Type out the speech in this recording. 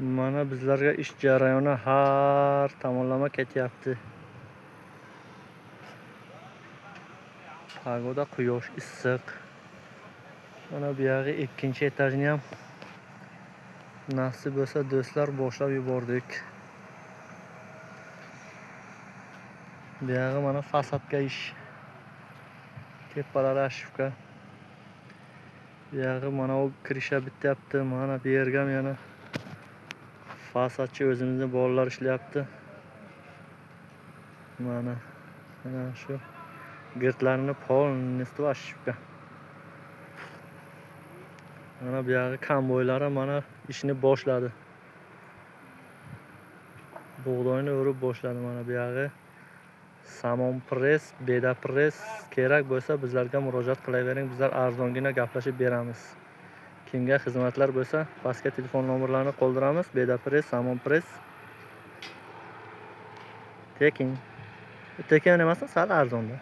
Mana bizlarga ish jarayoni har tomonlama ketyapti. Pagoda quyosh issiq. Mana bu yerga ikkinchi etajni ham nasib bo'lsa do'stlar boshlab yubordik. Bu yerga mana fasadga ish. Tepalari ashifka. Bu yerga mana o kirisha bityapti. Mana bu yerga ham yana fasadchi o'zimizning bolalar ishlayapti. Mana shu girtlarini polностью ashifka. Mana bu yerga komboylari mana ishni boshladi. Bug'doyni o'rib boshladi. Mana bu yerga samon press, beda press kerak bo'lsa bizlarga murojaat qilavering. Bizlar arzongina gaplashib beramiz. Kimga xizmatlar bo'lsa, pastga telefon nomerlarini qoldiramiz. Beda press, samon press. Tekin emasmi, sal arzonda.